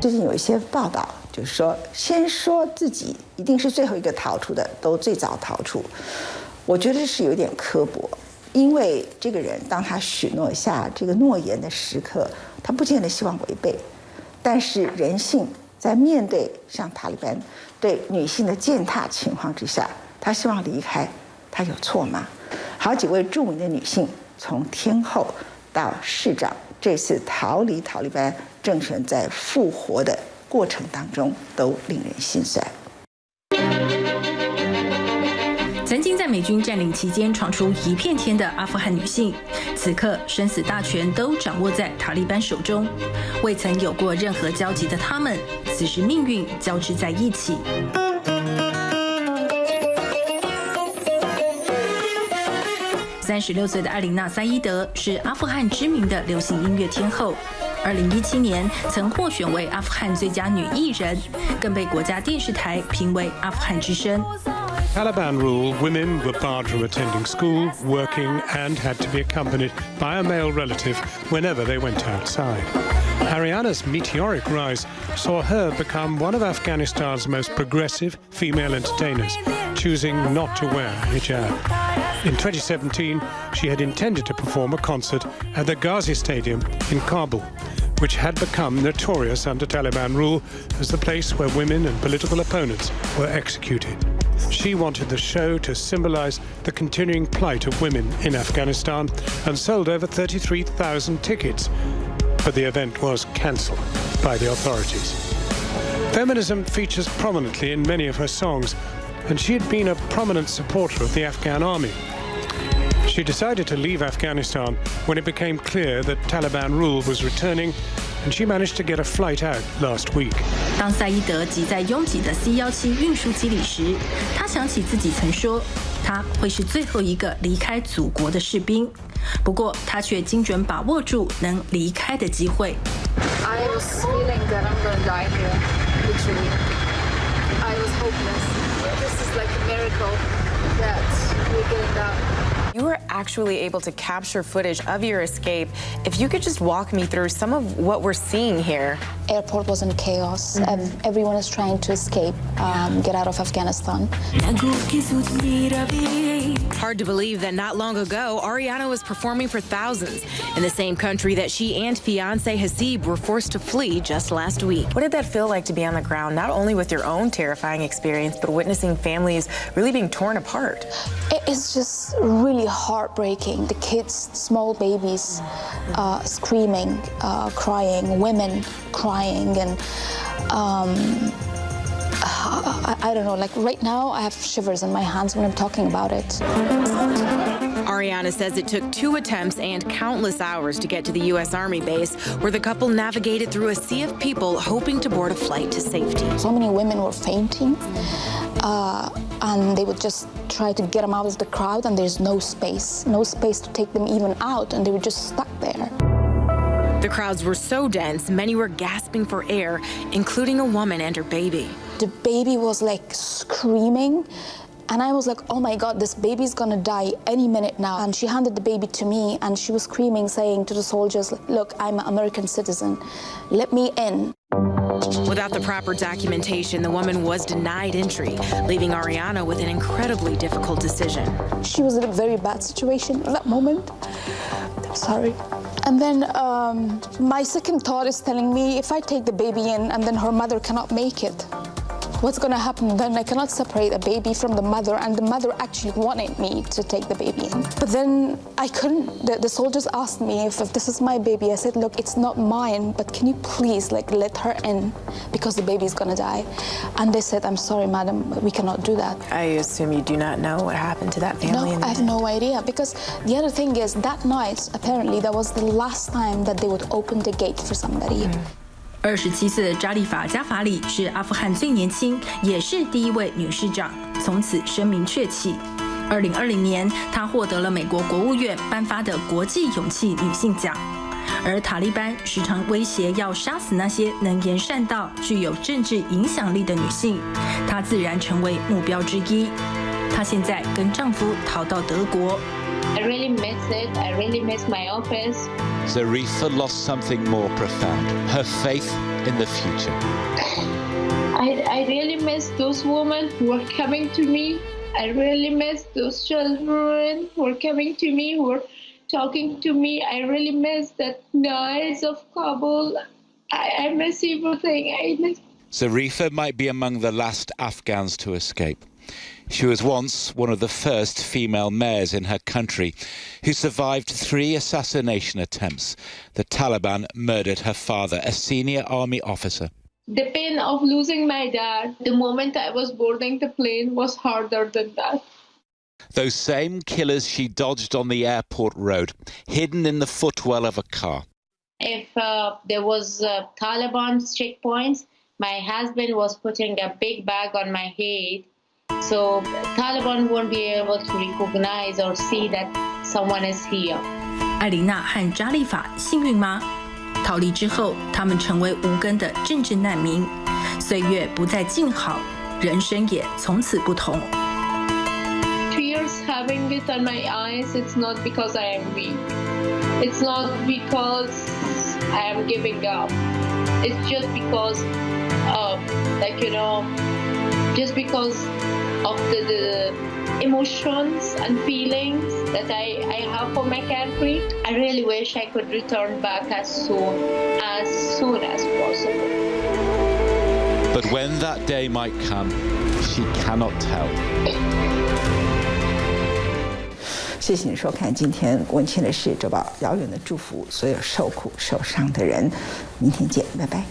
最近有一些报道，就是说先说自己一定是最后一个逃出的，都最早逃出。我觉得是有点刻薄，因为这个人当他许诺下这个诺言的时刻，他不见得希望违背。但是人性在面对像塔利班对女性的践踏情况之下，他希望离开，他有错吗？好几位著名的女性，从天后到市长，这次逃离塔利班政权在复活的过程当中，都令人心酸。曾经在美军占领期间闯出一片天的阿富汗女性，此刻生死大权都掌握在塔利班手中。未曾有过任何交集的她们，此时命运交织在一起。36岁的艾琳娜·塞伊德是阿富汗知名的流行音乐天后。2017年曾获选为阿富汗最佳女艺人，更被国家电视台评为阿富汗之声。Taliban rule, women were barred from attending school, working, and had to be accompanied by a male relative whenever they went outside. Ariana's meteoric rise saw her become one of Afghanistan's most progressive female entertainers, choosing not to wear a hijab. In 2017, she had intended to perform a concert at the Ghazi Stadium in Kabul, which had become notorious under Taliban rule as the place where women and political opponents were executed. She wanted the show to symbolize the continuing plight of women in Afghanistan and sold over 33,000 tickets. But the event was cancelled by the authorities. Feminism features prominently in many of her songs, and she had been a prominent supporter of the Afghan army. She decided to leave Afghanistan when it became clear that Taliban rule was returning, and she managed to get a flight out last week. 当赛义德挤在拥挤的 C-17运输机里时，他想起自己曾说，他会是最后一个离开祖国的士兵。不过，他却精准把握住能离开的机会。I was feeling that I'm gonna die here, literally. I was hopeless. This is like a miracle that we're getting out. You were actually able to capture footage of your escape. If you could just walk me through some of what we're seeing here. Airport was in chaos. Everyone is trying to escape, get out of Afghanistan. Hard to believe that not long ago, Ariana was performing for thousands in the same country that she and fiancé Hasib were forced to flee just last week. What did that feel like to be on the ground, not only with your own terrifying experience, but witnessing families really being torn apart? It's just really heartbreaking. The kids, small babies, screaming, crying, women crying, and I don't know, like right now I have shivers in my hands when I'm talking about it. Ariana says it took 2 attempts and countless hours to get to the U.S. Army base, where the couple navigated through a sea of people hoping to board a flight to safety. So many women were fainting, and they would just try to get them out of the crowd, and there's no space to take them even out, and they were just stuck there. The crowds were so dense, many were gasping for air, including a woman and her baby. The baby was like screaming, and I was like, oh my God, this baby's gonna die any minute now. And she handed the baby to me, and she was screaming, saying to the soldiers, look, I'm an American citizen, let me in. Without the proper documentation, the woman was denied entry, leaving Ariana with an incredibly difficult decision. She was in a very bad situation at that moment. Sorry. And then my second thought is telling me, if I take the baby in and then her mother cannot make it, what's going to happen then? I cannot separate a baby from the mother, and the mother actually wanted me to take the baby in. But then I couldn't. The soldiers asked me if this is my baby. I said, look, it's not mine, but can you please let her in, because the baby is going to die. And they said, I'm sorry, madam, we cannot do that. I assume you do not know what happened to that family? No, I have no idea, because the other thing is that night, apparently, that was the last time that they would open the gate for somebody. 27岁的扎利法·加法里是阿富汗最年轻，也是第一位女市长，从此声名鹊起。2020年，她获得了美国国务院颁发的国际勇气女性奖。而塔利班时常威胁要杀死那些能言善道、具有政治影响力的女性，她自然成为目标之一。她现在跟丈夫逃到德国。I really miss it. I really miss my office. Zarifa lost something more profound, her faith in the future. I really miss those women who were coming to me. I really miss those children who were coming to me, who were talking to me. I really miss the nights of Kabul. I miss everything. I miss. Zarifa might be among the last Afghans to escape. She was once one of the first female mayors in her country who survived 3 assassination attempts. The Taliban murdered her father, a senior army officer. The pain of losing my dad, the moment I was boarding the plane, was harder than that. Those same killers she dodged on the airport road, hidden in the footwell of a car. If there was Taliban checkpoints, my husband was putting a big bag on my head, so Taliban won't be able to recognize or see that someone is here. 艾琳娜和扎利法幸运吗？逃离之后，他们成为无根的政治难民，岁月不再静好，人生也从此不同。Tears having it on my eyes, it's not because I am weak. It's not because I am giving up. It's just because, just because of the emotions and feelings that I have for my country. I really wish I could return back as soon as possible. But when that day might come, she cannot tell. 谢谢你收看今天文茜的世界周报，遥远的祝福所有受苦受伤的人，明天见，拜拜。